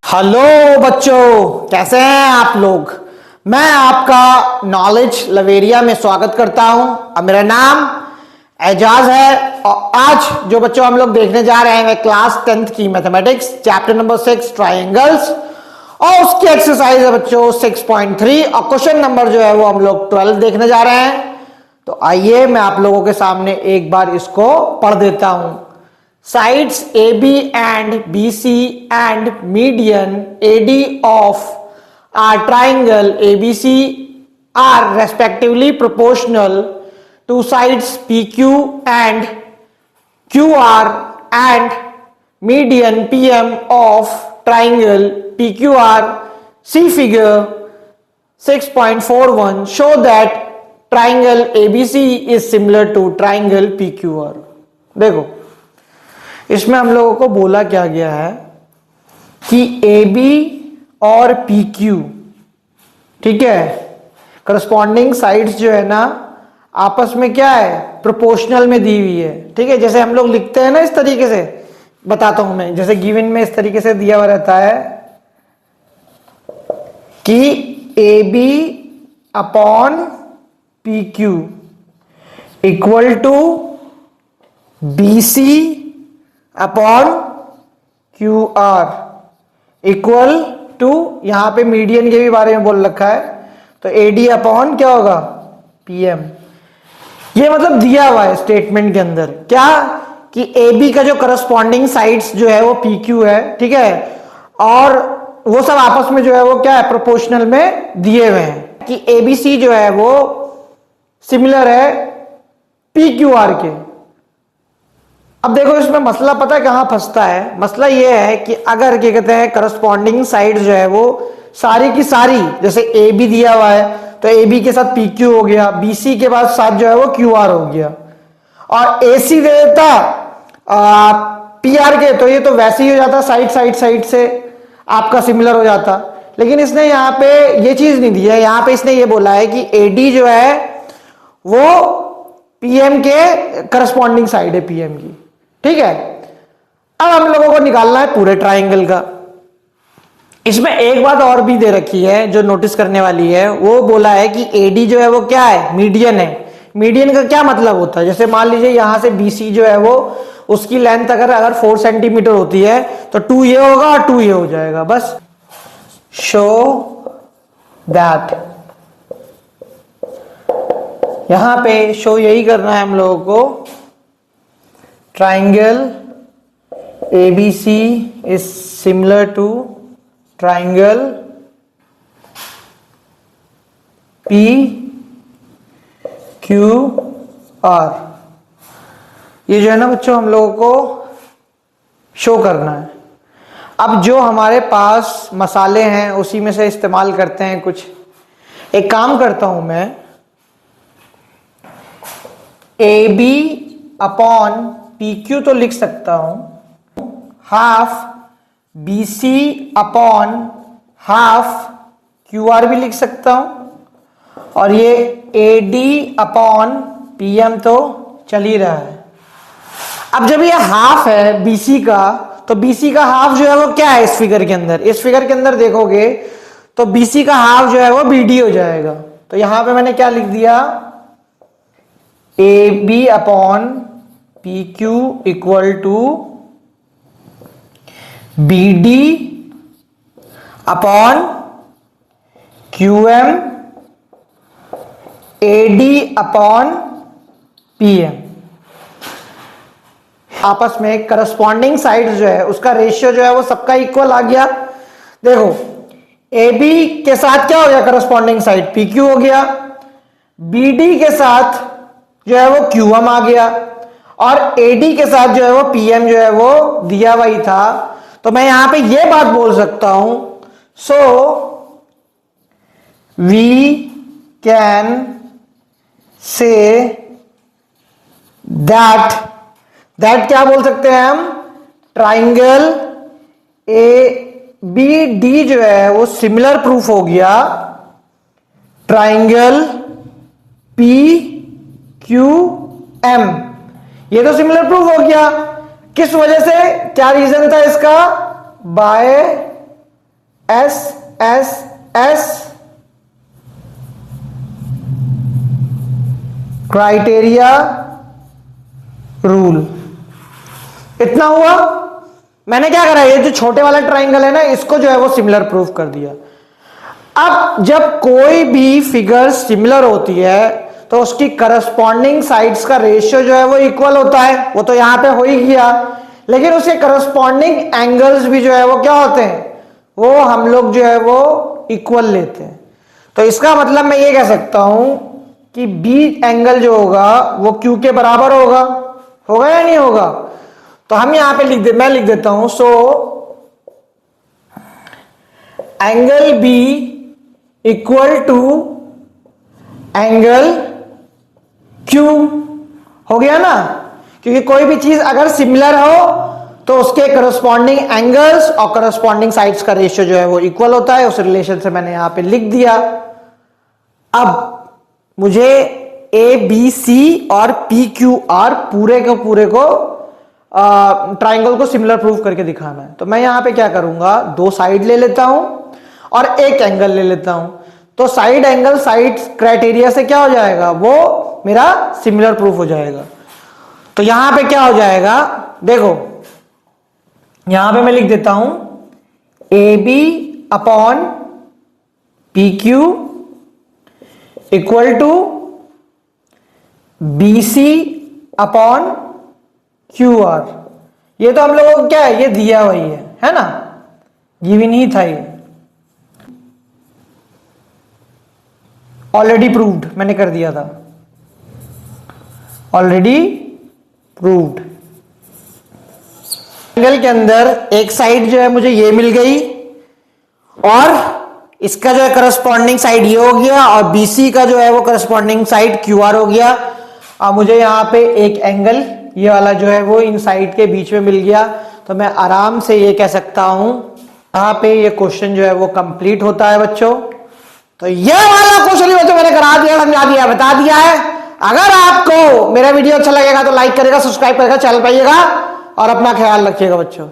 Hello बच्चों, कैसे हैं आप लोग। मैं आपका नॉलेज लवेरिया में स्वागत करता हूं। अब मेरा नाम एजाज है और आज जो बच्चों हम लोग देखने जा रहे हैं क्लास 10th की मैथमेटिक्स चैप्टर नंबर 6 ट्रायंगल्स और उसकी एक्सरसाइज है बच्चों 6.3 और क्वेश्चन नंबर जो है वो हम लोग 12 देखने जा रहे हैं। तो आइए मैं आप लोगों के सामने एक बार इसको पढ़ देता हूं। Sides AB and BC and median AD of our triangle ABC are respectively proportional to sides PQ and QR and median PM of triangle PQR. See figure 6.41 show that triangle ABC is similar to triangle PQR। देखो इसमें हम लोगों को बोला क्या गया है कि AB और PQ, ठीक है, करस्पॉन्डिंग साइड्स जो है ना आपस में क्या है, प्रोपोर्शनल में दी हुई है। ठीक है, जैसे हम लोग लिखते हैं ना इस तरीके से, बताता हूं मैं, जैसे गिवन में इस तरीके से दिया हुआ रहता है कि AB upon PQ equal to BC upon QR equal to, यहां पे मीडियन के भी बारे में बोल रखा है तो AD अपॉन क्या होगा PM। ये मतलब दिया हुआ है स्टेटमेंट के अंदर क्या कि AB का जो करस्पॉन्डिंग साइड्स जो है वो PQ है, ठीक है, और वो सब आपस में जो है वो क्या है, प्रोपोर्शनल में दिए हुए हैं कि ABC जो है वो सिमिलर है PQR के। अब देखो इसमें मसला पता है कहां फंसता है। मसला यह है कि अगर क्या कहते हैं करस्पॉन्डिंग साइड जो है वो सारी की सारी, जैसे ए बी दिया हुआ है तो ए बी के साथ पी क्यू हो गया, बी सी के बाद साथ जो है वो क्यू आर हो गया, और ए सी दे देता पी आर के तो ये तो वैसे ही हो जाता, साइड साइड साइड से आपका सिमिलर हो जाता। लेकिन इसने यहाँ पे ये चीज नहीं दी है, यहाँ पे इसने ये बोला है कि ए डी जो है वो पीएम के करस्पॉन्डिंग साइड है पीएम की। ठीक है, अब हम लोगों को निकालना है पूरे ट्राइंगल का। इसमें एक बात और भी दे रखी है जो नोटिस करने वाली है, वो बोला है कि एडी जो है वो क्या है, मीडियन है। मीडियन का क्या मतलब होता है, जैसे मान लीजिए यहां से बीसी जो है वो उसकी लेंथ अगर 4 सेंटीमीटर होती है तो 2 ये होगा और 2 ये हो जाएगा। बस शो दैट, यहां पे शो यही करना है हम लोगों को, triangle ABC is similar to triangle PQR। ये जो है ना बच्चों हम लोगों को शो करना है। अब जो हमारे पास मसाले हैं उसी में से इस्तेमाल करते हैं कुछ। एक काम करता हूं मैं, AB अपॉन PQ तो लिख सकता हूं, half BC upon half QR भी लिख सकता हूं, और ये AD अपॉन PM तो चल ही रहा है। अब जब ये हाफ है BC का तो BC का हाफ जो है वो क्या है इस फिगर के अंदर, इस फिगर के अंदर देखोगे तो BC का हाफ जो है वो BD हो जाएगा। तो यहां पे मैंने क्या लिख दिया, AB upon PQ equal to BD upon QM AD upon PM। आपस में करस्पॉन्डिंग साइड जो है उसका रेशियो जो है वो सबका इक्वल आ गया। देखो AB के साथ क्या हो गया, करस्पॉन्डिंग साइड PQ हो गया, BD के साथ जो है वो QM आ गया, और AD के साथ जो है वो PM जो है वो दिया हुआ ही था। तो मैं यहां पे ये बात बोल सकता हूं, so we can say that, that क्या बोल सकते हैं हम, ट्राइंगल ABD जो है वो सिमिलर प्रूफ हो गया ट्राइंगल PQM। ये तो सिमिलर प्रूफ हो गया। किस वजह से, क्या रीजन था इसका, by S S S criteria rule. इतना हुआ। मैंने क्या करा, ये जो छोटे वाला ट्राइंगल है ना, इसको जो है वो सिमिलर प्रूफ कर दिया। अब जब कोई भी फिगर सिमिलर होती है तो उसकी करस्पॉन्डिंग साइड्स का रेशियो जो है वो इक्वल होता है, वो तो यहां पे हो ही गया। लेकिन उसके करस्पॉन्डिंग एंगल्स भी जो है वो क्या होते हैं, वो हम लोग जो है वो इक्वल लेते हैं। तो इसका मतलब मैं ये कह सकता हूं कि बी एंगल जो होगा वो क्यू के बराबर होगा या नहीं होगा। तो हम यहां पे मैं लिख देता हूं, so angle B equal to angle Q. हो गया ना, क्योंकि कोई भी चीज अगर सिमिलर हो तो उसके करस्पॉन्डिंग एंगल्स और करस्पॉन्डिंग साइड्स का रेशियो जो है वो इक्वल होता है। उस रिलेशन से मैंने यहां पे लिख दिया। अब मुझे ए बी सी और पी क्यू आर पूरे को ट्राइंगल को सिमिलर प्रूफ करके दिखाना है। तो मैं यहां पे क्या करूंगा, दो साइड ले लेता हूं और एक एंगल ले लेता हूं। तो साइड एंगल साइड क्राइटेरिया से क्या हो जाएगा, वो मेरा सिमिलर प्रूफ हो जाएगा। तो यहां पे क्या हो जाएगा, देखो यहां पे मैं लिख देता हूं A B upon P Q equal to B C upon Q R. ये तो हम लोगों को क्या है, ये दिया हुआ ही है ना, गिवन ही था ये, ऑलरेडी प्रूव्ड मैंने कर दिया था, ऑलरेडी प्रूव्ड। एंगल के अंदर एक साइड जो है मुझे ये मिल गई और इसका जो है करस्पॉन्डिंग साइड ये हो गया और बीसी का जो है वो करस्पॉन्डिंग साइड क्यू आर हो गया। और मुझे यहां पे एक एंगल ये वाला जो है वो इन साइड के बीच में मिल गया। तो मैं आराम से ये कह सकता हूं, यहां पे ये क्वेश्चन जो है वो कंप्लीट होता है बच्चों। तो ये वाला क्वेश्चन बच्चों मैंने करा दिया, समझा दिया, बता दिया है। अगर आपको मेरा वीडियो अच्छा लगेगा तो लाइक करेगा, सब्सक्राइब करेगा, चैनल पाइएगा और अपना ख्याल रखिएगा बच्चों।